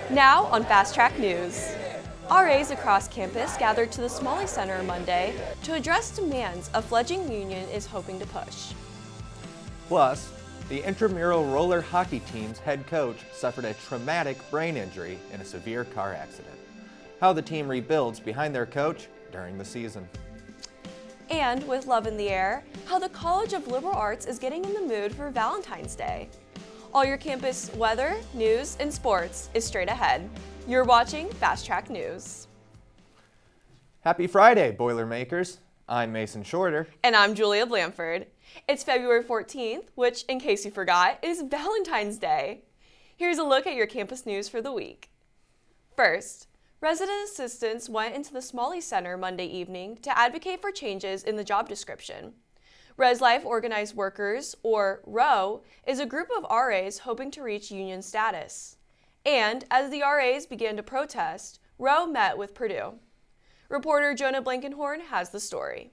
Now on Fast Track News. RAs across campus gathered to the Smalley Center Monday to address demands a fledgling union is hoping to push. Plus, the intramural roller hockey team's head coach suffered a traumatic brain injury in a severe car accident. How the team rebuilds behind their coach during the season. And with love in the air, how the College of Liberal Arts is getting in the mood for Valentine's Day. All your campus weather, news, and sports is straight ahead. You're watching Fast Track News. Happy Friday, Boilermakers. I'm Mason Shorter. And I'm Julia Blanford. It's February 14th, which, in case you forgot, is Valentine's Day. Here's a look at your campus news for the week. First, resident assistants went into the Smalley Center Monday evening to advocate for changes in the job description. Res Life Organized Workers, or RO, is a group of RAs hoping to reach union status. And as the RAs began to protest, RO met with Purdue. Reporter Jonah Blankenhorn has the story.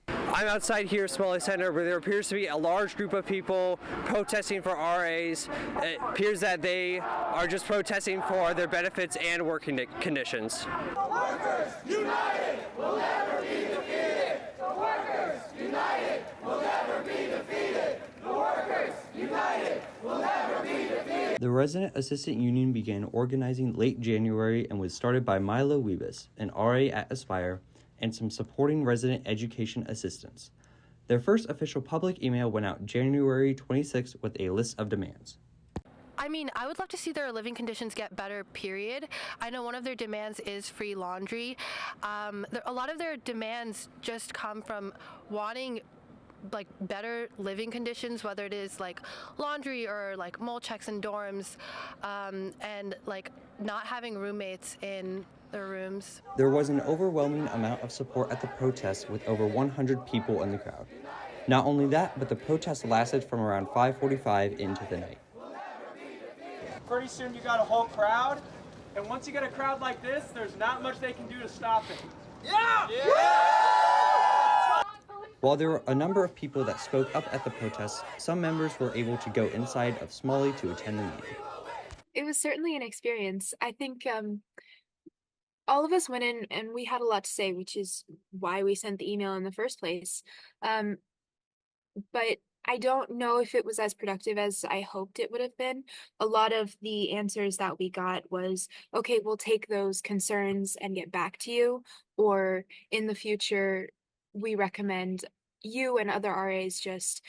I'm outside here at Smalley Center where there appears to be a large group of people protesting for RAs. It appears that they are just protesting for their benefits and working conditions. The workers united will never be defeated. The workers united will never be defeated. The workers united will never be defeated. The Resident Assistant Union began organizing late January and was started by Milo Wiebes, an RA at Aspire, and some supporting resident education assistants. Their first official public email went out January 26 with a list of demands. I would love to see their living conditions get better, period. I know one of their demands is free laundry. A lot of their demands just come from wanting better living conditions, whether it is laundry or mole checks in dorms, and not having roommates in their rooms. There was an overwhelming amount of support at the protest with over 100 people in the crowd. Not only that, but the protest lasted from around 5:45 into the night. Pretty soon you got a whole crowd, and once you get a crowd like this, there's not much they can do to stop it. Yeah! While there were a number of people that spoke up at the protest, some members were able to go inside of Smalley to attend the meeting. It was certainly an experience. I think all of us went in and we had a lot to say, which is why we sent the email in the first place. But I don't know if it was as productive as I hoped it would have been. A lot of the answers that we got was, okay, we'll take those concerns and get back to you, or in the future, we recommend you and other RAs just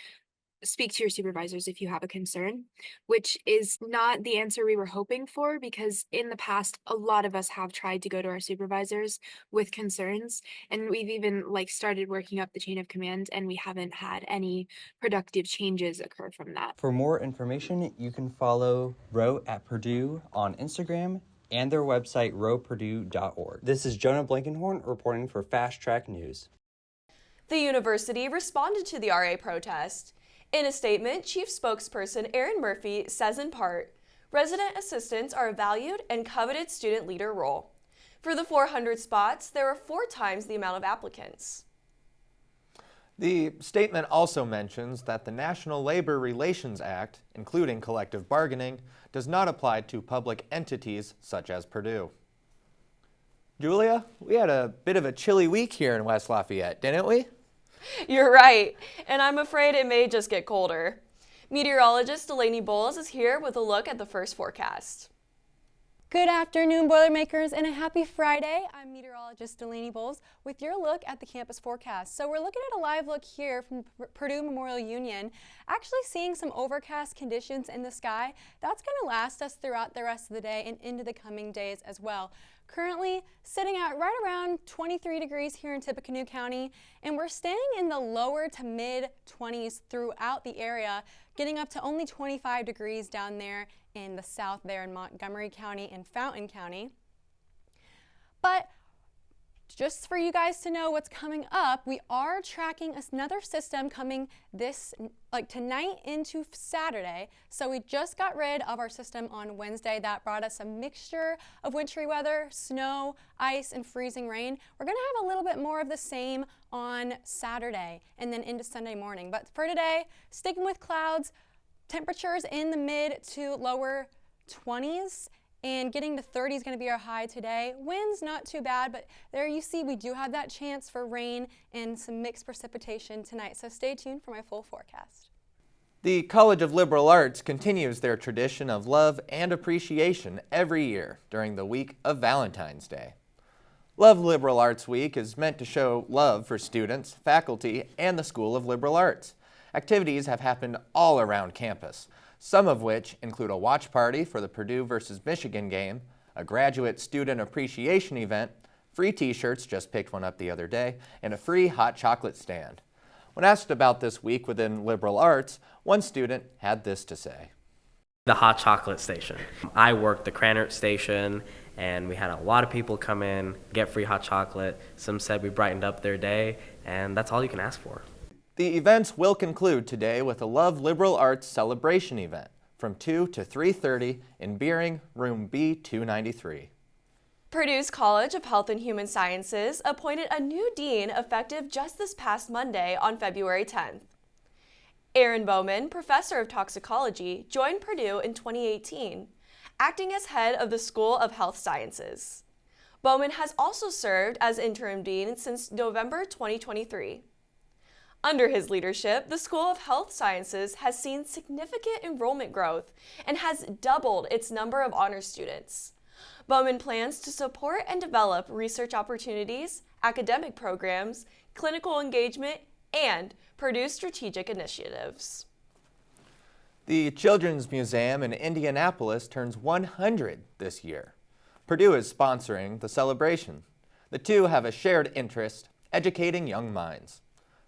speak to your supervisors if you have a concern, which is not the answer we were hoping for, because in the past, a lot of us have tried to go to our supervisors with concerns, and we've even started working up the chain of command, and we haven't had any productive changes occur from that. For more information, you can follow RO at Purdue on Instagram and their website, ropurdue.org. This is Jonah Blankenhorn reporting for Fast Track News. The university responded to the RA protest. In a statement, Chief Spokesperson Aaron Murphy says in part, resident assistants are a valued and coveted student leader role. For the 400 spots, there were 4 times the amount of applicants. The statement also mentions that the National Labor Relations Act, including collective bargaining, does not apply to public entities such as Purdue. Julia, we had a bit of a chilly week here in West Lafayette, didn't we? You're right, and I'm afraid it may just get colder. Meteorologist Delaney Bowles is here with a look at the first forecast. Good afternoon, Boilermakers, and a happy Friday. I'm meteorologist Delaney Bowles with your look at the campus forecast. So we're looking at a live look here from Purdue Memorial Union, actually seeing some overcast conditions in the sky. That's going to last us throughout the rest of the day and into the coming days as well. Currently sitting at right around 23 degrees here in Tippecanoe County, and we're staying in the lower to mid 20s throughout the area, getting up to only 25 degrees down there in the south there in Montgomery County and Fountain County. But just for you guys to know what's coming up, we are tracking another system coming tonight into Saturday. So we just got rid of our system on Wednesday that brought us a mixture of wintry weather, snow, ice, and freezing rain. We're going to have a little bit more of the same on Saturday and then into Sunday morning. But for today, sticking with clouds, temperatures in the mid to lower 20s. And getting to 30 is going to be our high today. Winds not too bad, but there you see we do have that chance for rain and some mixed precipitation tonight. So stay tuned for my full forecast. The College of Liberal Arts continues their tradition of love and appreciation every year during the week of Valentine's Day. Love Liberal Arts Week is meant to show love for students, faculty, and the School of Liberal Arts. Activities have happened all around campus, some of which include a watch party for the Purdue versus Michigan game, a graduate student appreciation event, free t-shirts, just picked one up the other day, and a free hot chocolate stand. When asked about this week within liberal arts, one student had this to say. The hot chocolate station. I worked the Cranert station, and we had a lot of people come in, get free hot chocolate. Some said we brightened up their day, and that's all you can ask for. The events will conclude today with a Love Liberal Arts celebration event from 2 to 3:30 in Beering, room B293. Purdue's College of Health and Human Sciences appointed a new dean effective just this past Monday on February 10th. Aaron Bowman, professor of toxicology, joined Purdue in 2018, acting as head of the School of Health Sciences. Bowman has also served as interim dean since November 2023. Under his leadership, the School of Health Sciences has seen significant enrollment growth and has doubled its number of honors students. Bowman plans to support and develop research opportunities, academic programs, clinical engagement, and Purdue strategic initiatives. The Children's Museum in Indianapolis turns 100 this year. Purdue is sponsoring the celebration. The two have a shared interest, educating young minds.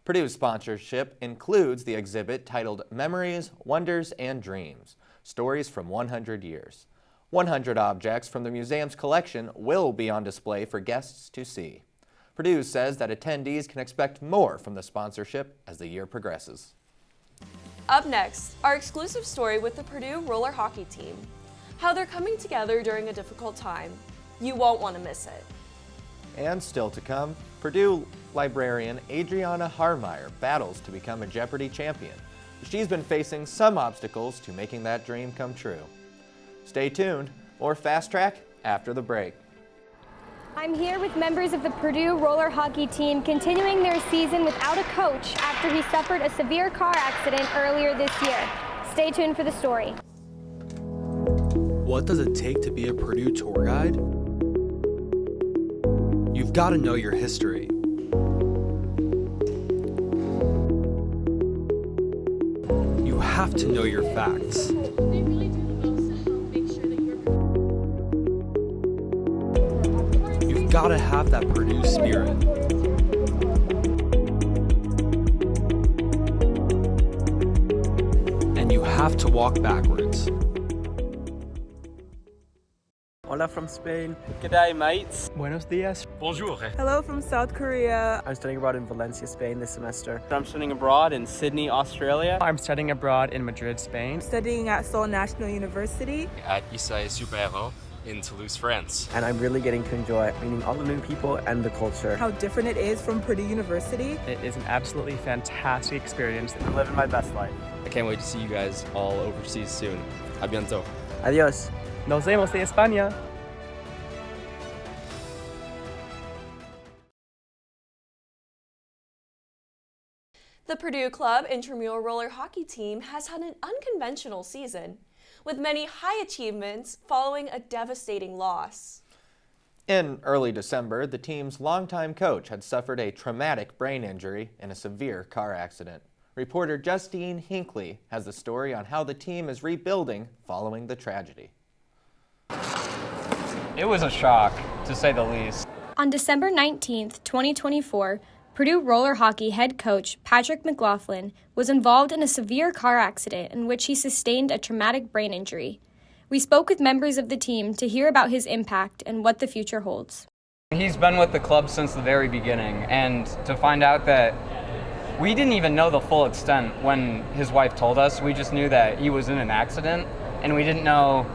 Purdue's sponsorship includes the exhibit titled Memories, Wonders, and Dreams, Stories from 100 Years. 100 objects from the museum's collection will be on display for guests to see. Purdue says that attendees can expect more from the sponsorship as the year progresses. Up next, our exclusive story with the Purdue roller hockey team. How they're coming together during a difficult time. You won't want to miss it. And still to come, Purdue librarian Adriana Harmeyer battles to become a Jeopardy champion. She's been facing some obstacles to making that dream come true. Stay tuned, more Fast Track after the break. I'm here with members of the Purdue roller hockey team continuing their season without a coach after he suffered a severe car accident earlier this year. Stay tuned for the story. What does it take to be a Purdue tour guide? You've got to know your history. You have to know your facts. You've got to have that Purdue spirit. And you have to walk backwards. Hola from Spain. G'day, mates. Buenos dias. Bonjour. Hello from South Korea. I'm studying abroad in Valencia, Spain this semester. I'm studying abroad in Sydney, Australia. I'm studying abroad in Madrid, Spain. I'm studying at Seoul National University. At Issy Super in Toulouse, France. And I'm really getting to enjoy meeting all the new people and the culture. How different it is from Purdue University. It is an absolutely fantastic experience. I'm living my best life. I can't wait to see you guys all overseas soon. A bientôt. Adios. Nos vemos de España. The Purdue Club intramural roller hockey team has had an unconventional season, with many high achievements following a devastating loss. In early December, the team's longtime coach had suffered a traumatic brain injury in a severe car accident. Reporter Justine Hinckley has the story on how the team is rebuilding following the tragedy. It was a shock, to say the least. On December 19th, 2024, Purdue roller hockey head coach Patrick McLaughlin was involved in a severe car accident in which he sustained a traumatic brain injury. We spoke with members of the team to hear about his impact and what the future holds. He's been with the club since the very beginning, and to find out that we didn't even know the full extent when his wife told us. We just knew that he was in an accident, and we didn't know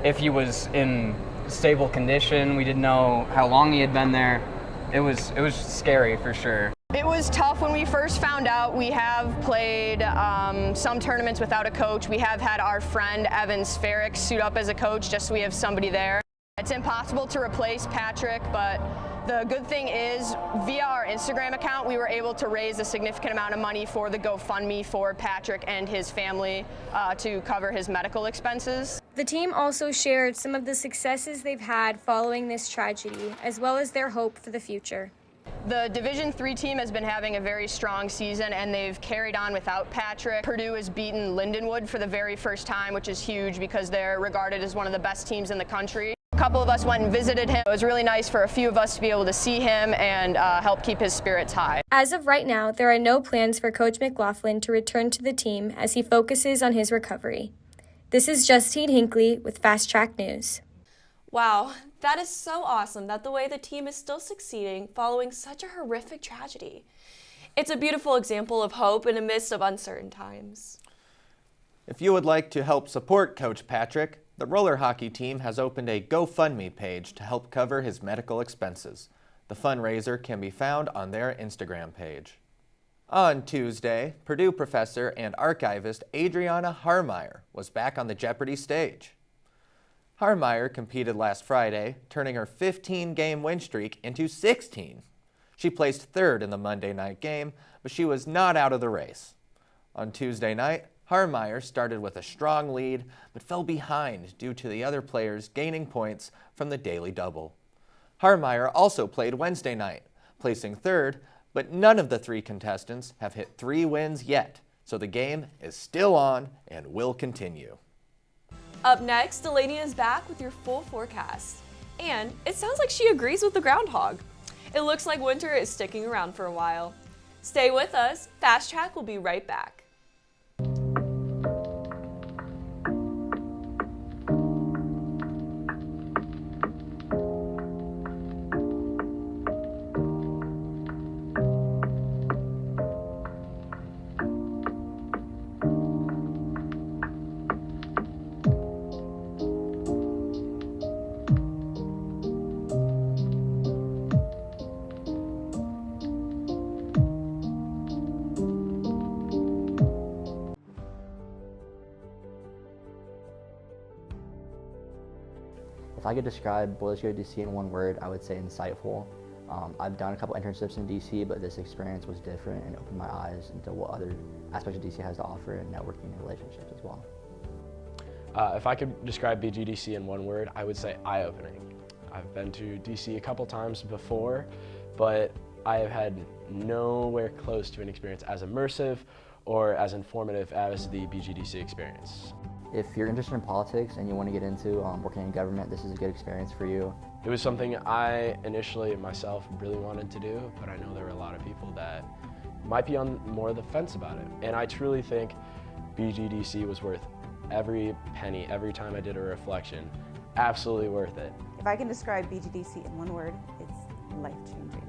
if he was in stable condition. We didn't know how long he had been there. It was scary for sure. It was was tough when we first found out. We have played some tournaments without a coach. We have had our friend Evan Sferrick suit up as a coach just so we have somebody there. It's impossible to replace Patrick, but the good thing is via our Instagram account, we were able to raise a significant amount of money for the GoFundMe for Patrick and his family to cover his medical expenses. The team also shared some of the successes they've had following this tragedy, as well as their hope for the future. The Division III team has been having a very strong season, and they've carried on without Patrick. Purdue has beaten Lindenwood for the very first time, which is huge because they're regarded as one of the best teams in the country. A couple of us went and visited him. It was really nice for a few of us to be able to see him and help keep his spirits high. As of right now, there are no plans for Coach McLaughlin to return to the team as he focuses on his recovery. This is Justine Hinckley with Fast Track News. Wow, that is so awesome that the way the team is still succeeding following such a horrific tragedy. It's a beautiful example of hope in the midst of uncertain times. If you would like to help support Coach Patrick, the roller hockey team has opened a GoFundMe page to help cover his medical expenses. The fundraiser can be found on their Instagram page. On Tuesday, Purdue professor and archivist Adriana Harmeyer was back on the Jeopardy stage. Harmeyer competed last Friday, turning her 15-game win streak into 16. She placed third in the Monday night game, but she was not out of the race. On Tuesday night, Harmeyer started with a strong lead, but fell behind due to the other players gaining points from the daily double. Harmeyer also played Wednesday night, placing third, but none of the three contestants have hit 3 wins yet, so the game is still on and will continue. Up next, Delaney is back with your full forecast. And it sounds like she agrees with the groundhog. It looks like winter is sticking around for a while. Stay with us. Fast Track will be right back. If I could describe Boulder City, DC in one word, I would say insightful. I've done a couple internships in DC, but this experience was different and opened my eyes into what other aspects of DC has to offer in networking and relationships as well. If I could describe BGDC in one word, I would say eye-opening. I've been to DC a couple times before, but I have had nowhere close to an experience as immersive or as informative as the BGDC experience. If you're interested in politics and you want to get into working in government, this is a good experience for you. It was something I initially myself really wanted to do, but I know there were a lot of people that might be on more of the fence about it. And I truly think BGDC was worth every penny, every time I did a reflection. Absolutely worth it. If I can describe BGDC in one word, it's life-changing.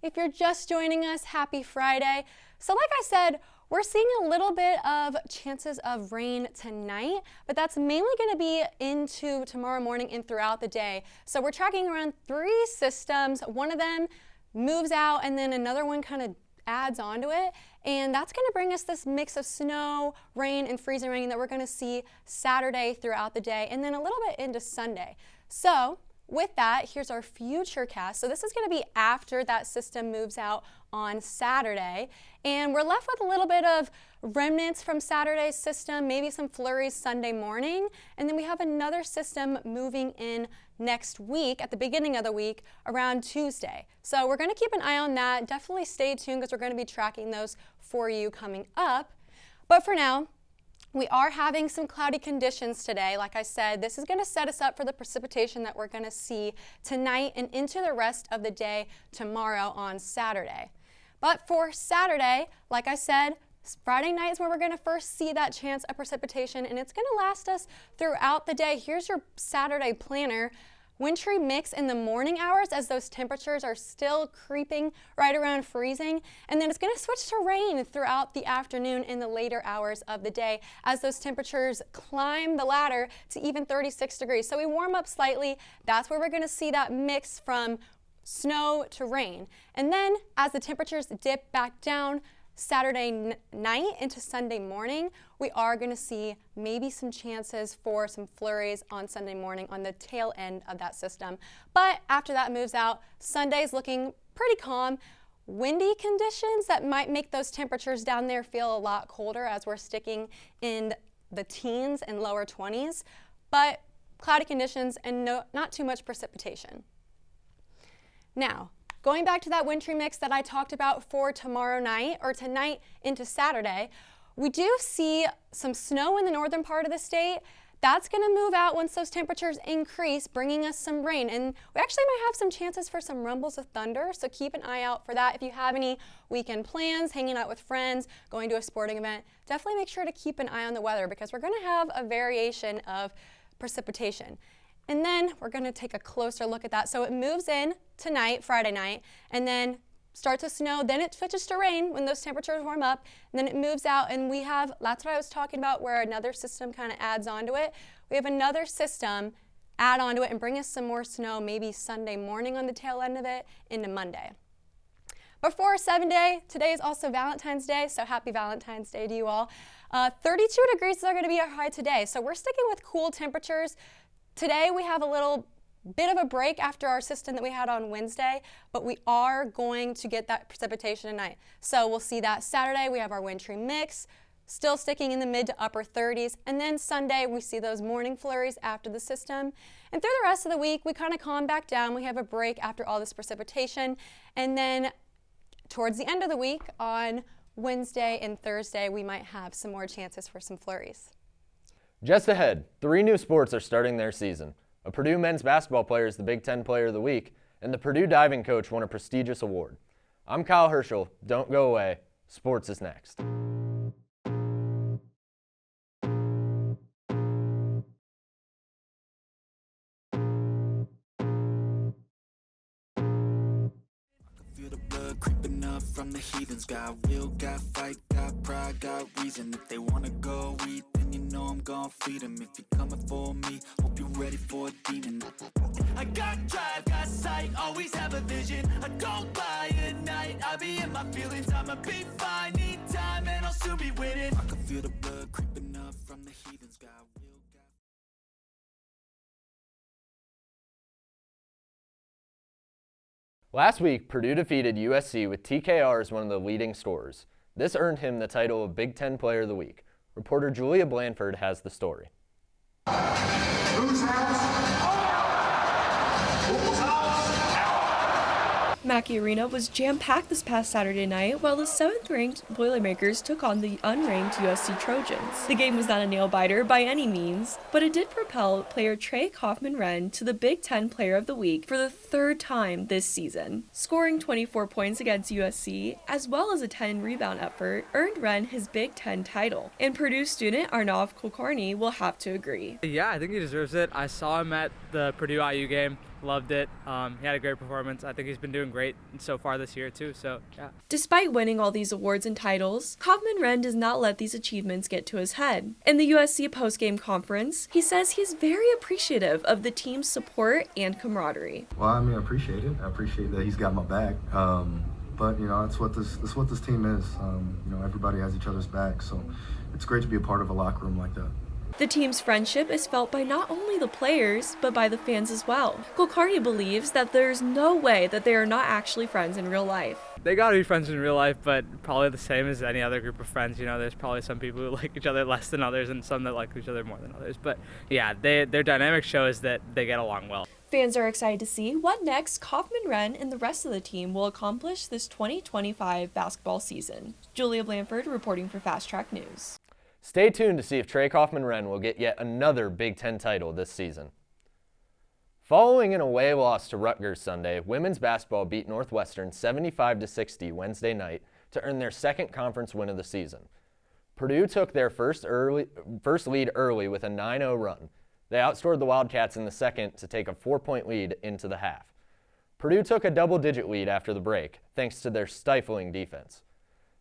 If you're just joining us, happy Friday. So like I said, we're seeing a little bit of chances of rain tonight, but that's mainly going to be into tomorrow morning and throughout the day. So we're tracking around 3 systems. One of them moves out and then another one kind of adds onto it. And that's going to bring us this mix of snow, rain, and freezing rain that we're going to see Saturday throughout the day and then a little bit into Sunday. So with that, here's our future cast. So this is going to be after that system moves out on Saturday. And we're left with a little bit of remnants from Saturday's system, maybe some flurries Sunday morning. And then we have another system moving in next week, at the beginning of the week, around Tuesday. So we're going to keep an eye on that. Definitely stay tuned because we're going to be tracking those for you coming up. But for now, we are having some cloudy conditions today. Like I said, this is going to set us up for the precipitation that we're going to see tonight and into the rest of the day tomorrow on Saturday. But for Saturday, like I said, Friday night is where we're going to first see that chance of precipitation, and it's going to last us throughout the day. Here's your Saturday planner. Wintry mix in the morning hours as those temperatures are still creeping right around freezing, and then it's going to switch to rain throughout the afternoon in the later hours of the day as those temperatures climb the ladder to even 36 degrees. So we warm up slightly. That's where we're going to see that mix from snow to rain. And then as the temperatures dip back down Saturday night into Sunday morning, we are going to see maybe some chances for some flurries on Sunday morning on the tail end of that system. But after that moves out, Sunday's looking pretty calm. Windy conditions that might make those temperatures down there feel a lot colder as we're sticking in the teens and lower 20s, but cloudy conditions and not too much precipitation. Now, going back to that wintry mix that I talked about for tomorrow night or tonight into Saturday, we do see some snow in the northern part of the state. That's going to move out once those temperatures increase, bringing us some rain. And we actually might have some chances for some rumbles of thunder, so keep an eye out for that. If you have any weekend plans, hanging out with friends, going to a sporting event, definitely make sure to keep an eye on the weather because we're going to have a variation of precipitation. And then we're going to take a closer look at that. So it moves in tonight, Friday night, and then starts to snow. Then it switches to rain when those temperatures warm up. And then it moves out, and we have, that's what I was talking about, where another system kind of adds onto it. We have another system add onto it and bring us some more snow, maybe Sunday morning on the tail end of it into Monday. But for our 7-day, today is also Valentine's Day, so happy Valentine's Day to you all. 32 degrees are going to be our high today, so we're sticking with cool temperatures. Today we have a little bit of a break after our system that we had on Wednesday, but we are going to get that precipitation tonight. So we'll see that Saturday. We have our wintry mix, still sticking in the mid to upper 30s. And then Sunday, we see those morning flurries after the system. And through the rest of the week, we kind of calm back down. We have a break after all this precipitation. And then towards the end of the week, on Wednesday and Thursday, we might have some more chances for some flurries. Just ahead, 3 new sports are starting their season. A Purdue men's basketball player is the Big Ten Player of the Week, and the Purdue diving coach won a prestigious award. I'm Kyle Herschel. Don't go away. Sports is next. Creeping up from the heathens, got will, got fight, got pride, got reason. If they wanna go eat, then you know I'm gon' feed them. If you're coming for me, hope you're ready for a demon. I got drive, got sight, always have a vision. I don't lie at night, I be in my feelings. I'ma be fine, need time, and I'll soon be winning. I can feel the blood creeping up from the heathens, got will, got... Last week, Purdue defeated USC with TKR as one of the leading scorers. This earned him the title of Big Ten Player of the Week. Reporter Julia Blanford has the story. Who's house? Mackey Arena was jam-packed this past Saturday night while the 7th-ranked Boilermakers took on the unranked USC Trojans. The game was not a nail-biter by any means, but it did propel player Trey Kaufman-Renn to the Big Ten Player of the Week for the 3rd time this season. Scoring 24 points against USC, as well as a 10-rebound effort, earned Renn his Big Ten title, and Purdue student Arnav Kulkarni will have to agree. Yeah, I think he deserves it. I saw him at the Purdue IU game. Loved it. He had a great performance. I think he's been doing great so far this year too, so yeah. Despite winning all these awards and titles, Kaufman-Renn does not let these achievements get to his head. In the USC postgame conference, he says he's very appreciative of the team's support and camaraderie. Well, I mean, I appreciate it. I appreciate that he's got my back. But you know, that's what this team is. You know, everybody has each other's back, so it's great to be a part of a locker room like that. The team's friendship is felt by not only the players, but by the fans as well. Kulkarni believes that there's no way that they are not actually friends in real life. They gotta be friends in real life, but probably the same as any other group of friends. You know, there's probably some people who like each other less than others and some that like each other more than others. But yeah, their dynamic shows that they get along well. Fans are excited to see what next Kaufman-Renn and the rest of the team will accomplish this 2025 basketball season. Julia Blanford reporting for Fast Track News. Stay tuned to see if Trey Kaufman-Renn will get yet another Big Ten title this season. Following an away loss to Rutgers Sunday, women's basketball beat Northwestern 75-60 Wednesday night to earn their 2nd conference win of the season. Purdue took their first lead early with a 9-0 run. They outscored the Wildcats in the second to take a 4-point lead into the half. Purdue took a double-digit lead after the break, thanks to their stifling defense.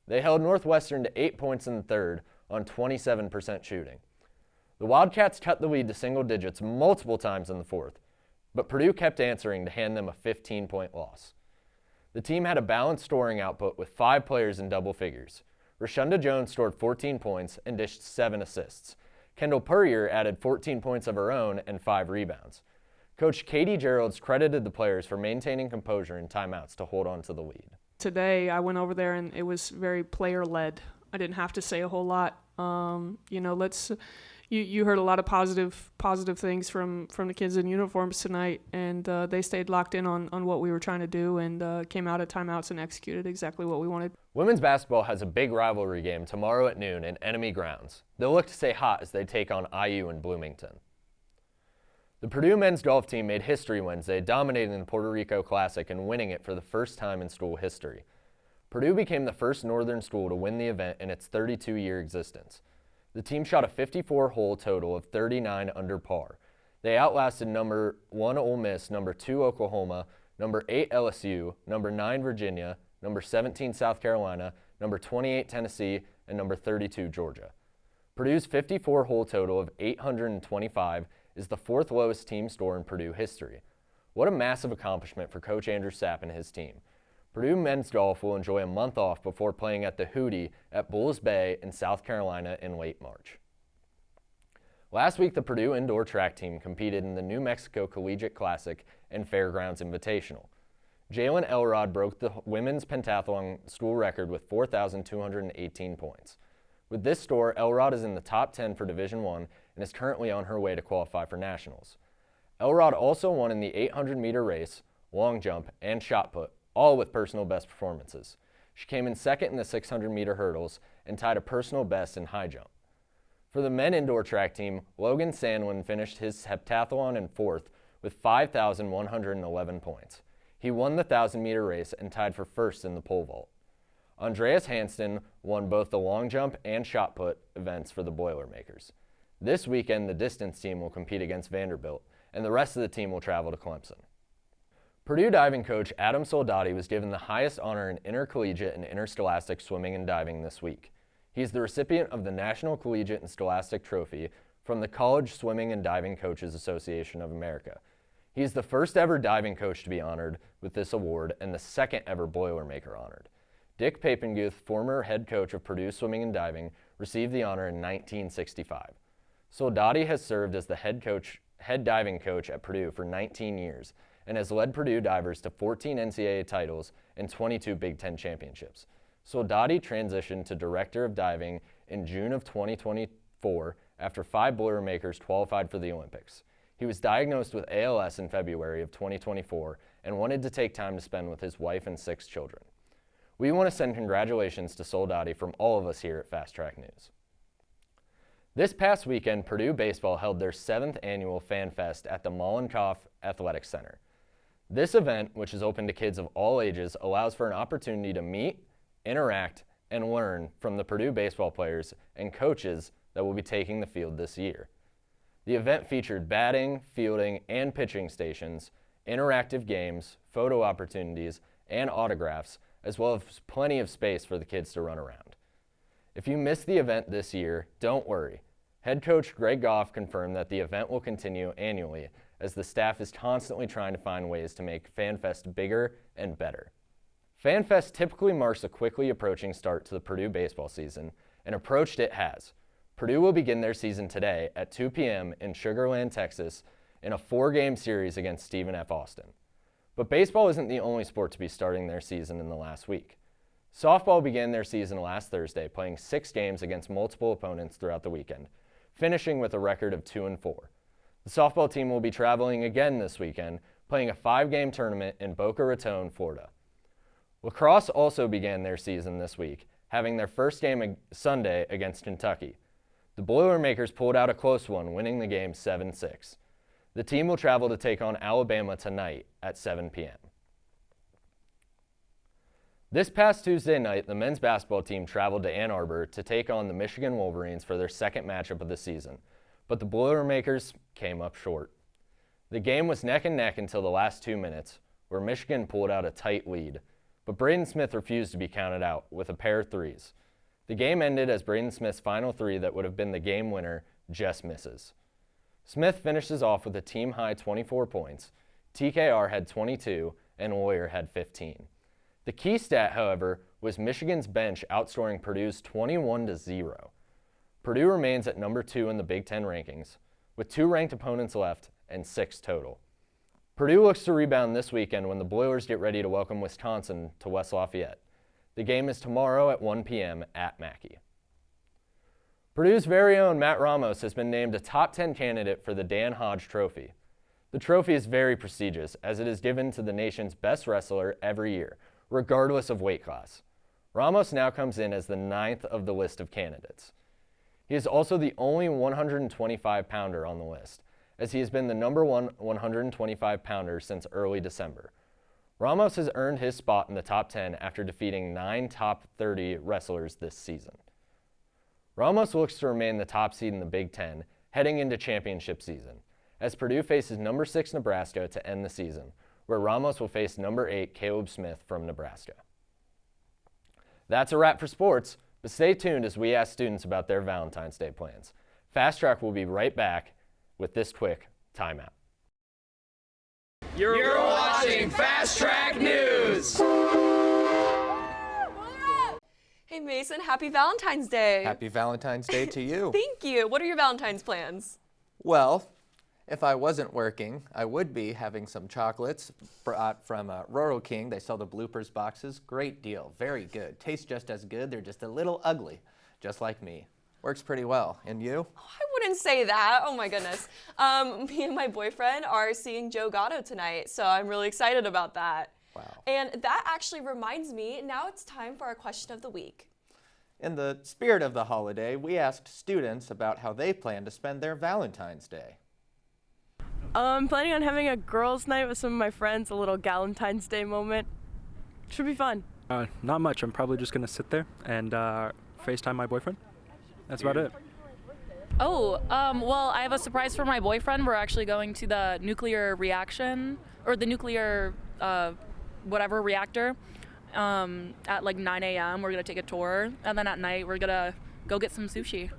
They held Northwestern to 8 points in the third on 27% shooting. The Wildcats cut the lead to single digits multiple times in the fourth, but Purdue kept answering to hand them a 15-point loss. The team had a balanced scoring output with 5 players in double figures. Rashunda Jones scored 14 points and dished 7 assists. Kendall Purrier added 14 points of her own and 5 rebounds. Coach Katie Geralds credited the players for maintaining composure in timeouts to hold on to the lead. Today, I went over there and it was very player-led. I didn't have to say a whole lot. You heard a lot of positive things from the kids in uniforms tonight, and they stayed locked in on what we were trying to do and came out of timeouts and executed exactly what we wanted. Women's basketball has a big rivalry game tomorrow at noon in enemy grounds. They'll look to stay hot as they take on IU in Bloomington. The Purdue men's golf team made history Wednesday, dominating the Puerto Rico Classic and winning it for the first time in school history. Purdue became the first northern school to win the event in its 32-year existence. The team shot a 54-hole total of 39 under par. They outlasted number 1 Ole Miss, number 2 Oklahoma, number 8 LSU, number 9 Virginia, number 17 South Carolina, number 28 Tennessee, and number 32 Georgia. Purdue's 54-hole total of 825 is the 4th lowest team score in Purdue history. What a massive accomplishment for Coach Andrew Sapp and his team. Purdue men's golf will enjoy a month off before playing at the Hootie at Bulls Bay in South Carolina in late March. Last week, the Purdue indoor track team competed in the New Mexico Collegiate Classic and Fairgrounds Invitational. Jalen Elrod broke the women's pentathlon school record with 4,218 points. With this score, Elrod is in the top 10 for Division I and is currently on her way to qualify for nationals. Elrod also won in the 800-meter race, long jump, and shot put, all with personal best performances. She came in second in the 600-meter hurdles and tied a personal best in high jump. For the men indoor track team, Logan Sandlin finished his heptathlon in 4th with 5,111 points. He won the 1,000-meter race and tied for first in the pole vault. Andreas Hanston won both the long jump and shot put events for the Boilermakers. This weekend, the distance team will compete against Vanderbilt, and the rest of the team will travel to Clemson. Purdue diving coach Adam Soldati was given the highest honor in intercollegiate and interscholastic swimming and diving this week. He is the recipient of the National Collegiate and Scholastic Trophy from the College Swimming and Diving Coaches Association of America. He is the first ever diving coach to be honored with this award and the second ever Boilermaker honored. Dick Papenguth, former head coach of Purdue Swimming and Diving, received the honor in 1965. Soldati has served as the head diving coach at Purdue for 19 years and has led Purdue divers to 14 NCAA titles and 22 Big Ten championships. Soldati transitioned to director of diving in June of 2024 after 5 Boilermakers qualified for the Olympics. He was diagnosed with ALS in February of 2024 and wanted to take time to spend with his wife and 6 children. We want to send congratulations to Soldati from all of us here at Fast Track News. This past weekend, Purdue baseball held their 7th annual Fan Fest at the Mollenkopf Athletic Center. This event, which is open to kids of all ages, allows for an opportunity to meet, interact, and learn from the Purdue baseball players and coaches that will be taking the field this year. The event featured batting, fielding, and pitching stations, interactive games, photo opportunities, and autographs, as well as plenty of space for the kids to run around. If you missed the event this year, don't worry. Head coach Greg Goff confirmed that the event will continue annually as the staff is constantly trying to find ways to make FanFest bigger and better. FanFest typically marks a quickly approaching start to the Purdue baseball season, and approached it has. Purdue will begin their season today at 2 p.m. in Sugar Land, Texas, in a 4-game series against Stephen F. Austin. But baseball isn't the only sport to be starting their season in the last week. Softball began their season last Thursday, playing 6 games against multiple opponents throughout the weekend, finishing with a record of 2-4. The softball team will be traveling again this weekend, playing a 5-game tournament in Boca Raton, Florida. Lacrosse also began their season this week, having their first game Sunday against Kentucky. The Boilermakers pulled out a close one, winning the game 7-6. The team will travel to take on Alabama tonight at 7 p.m. This past Tuesday night, the men's basketball team traveled to Ann Arbor to take on the Michigan Wolverines for their second matchup of the season. but the Boilermakers came up short. The game was neck and neck until the last 2 minutes, where Michigan pulled out a tight lead, but Braden Smith refused to be counted out with a pair of threes. The game ended as Braden Smith's final three that would have been the game winner just misses. Smith finishes off with a team-high 24 points. TKR had 22, and Warrior had 15. The key stat, however, was Michigan's bench outscoring Purdue's 21-0. Purdue remains at number 2 in the Big Ten rankings, with 2 ranked opponents left and 6 total. Purdue looks to rebound this weekend when the Boilers get ready to welcome Wisconsin to West Lafayette. The game is tomorrow at 1 p.m. at Mackey. Purdue's very own Matt Ramos has been named a top 10 candidate for the Dan Hodge Trophy. The trophy is very prestigious, as it is given to the nation's best wrestler every year, regardless of weight class. Ramos now comes in as the 9th of the list of candidates. He is also the only 125-pounder on the list, as he has been the number 1 125-pounder since early December. Ramos has earned his spot in the top 10 after defeating 9 top 30 wrestlers this season. Ramos looks to remain the top seed in the Big Ten heading into championship season, as Purdue faces number 6 Nebraska to end the season, where Ramos will face number 8 Caleb Smith from Nebraska. That's a wrap for sports, but stay tuned as we ask students about their Valentine's Day plans. Fast Track will be right back with this quick timeout. You're watching Fast Track News! Hey Mason, happy Valentine's Day. Happy Valentine's Day to you. Thank you. What are your Valentine's plans? Well, if I wasn't working, I would be having some chocolates brought from Rural King. They sell the bloopers boxes. Great deal. Very good. Tastes just as good. They're just a little ugly, just like me. Works pretty well. And you? Oh, I wouldn't say that. Oh my goodness. Me and my boyfriend are seeing Joe Gatto tonight, so I'm really excited about that. Wow. And that actually reminds me, now it's time for our question of the week. In the spirit of the holiday, we asked students about how they plan to spend their Valentine's Day. I'm planning on having a girls' night with some of my friends, a little Galentine's Day moment. Should be fun. Not much. I'm probably just going to sit there and FaceTime my boyfriend. That's about it. Oh, well, I have a surprise for my boyfriend. We're actually going to the nuclear reaction, or the nuclear whatever reactor at like 9 a.m. We're going to take a tour, and then at night we're going to go get some sushi.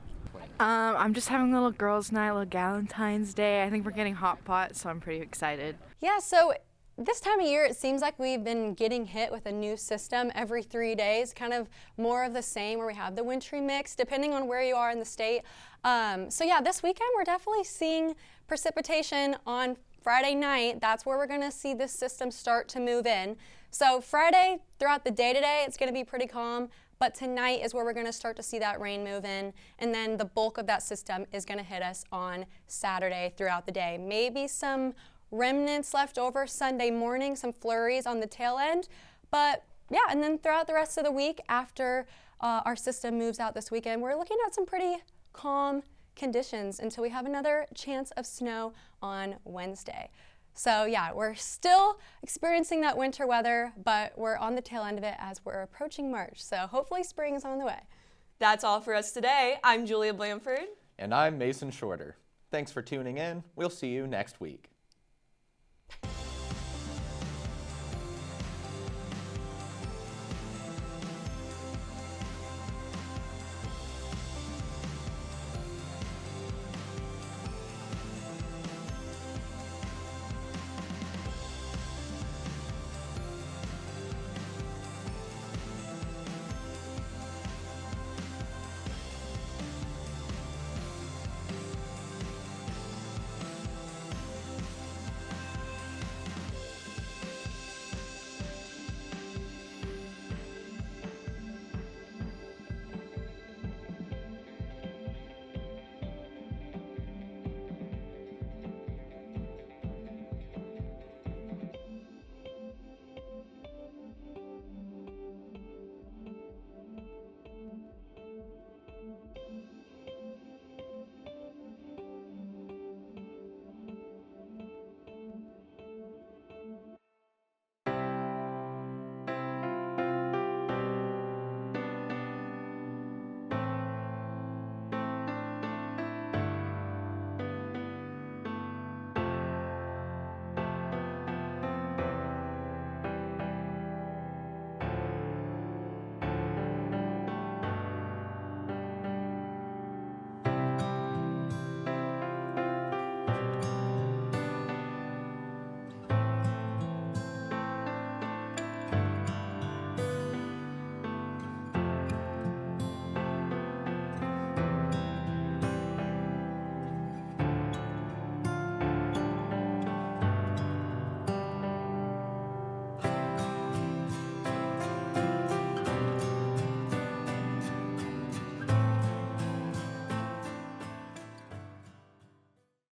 I'm just having a little girls' night, a little Galentine's Day. I think we're getting hot pot, so I'm pretty excited. Yeah, so this time of year, it seems like we've been getting hit with a new system every 3 days, kind of more of the same, where we have the wintry mix, depending on where you are in the state. So yeah, this weekend, we're definitely seeing precipitation on Friday night. That's where we're gonna see this system start to move in. So Friday, throughout the day today, it's gonna be pretty calm. But tonight is where we're going to start to see that rain move in, and then the bulk of that system is going to hit us on Saturday throughout the day. Maybe some remnants left over Sunday morning, some flurries on the tail end, but yeah, and then throughout the rest of the week after our system moves out this weekend, we're looking at some pretty calm conditions until we have another chance of snow on Wednesday. So yeah, we're still experiencing that winter weather, but we're on the tail end of it as we're approaching March. So hopefully spring is on the way. That's all for us today. I'm Julia Blanford. And I'm Mason Shorter. Thanks for tuning in. We'll see you next week.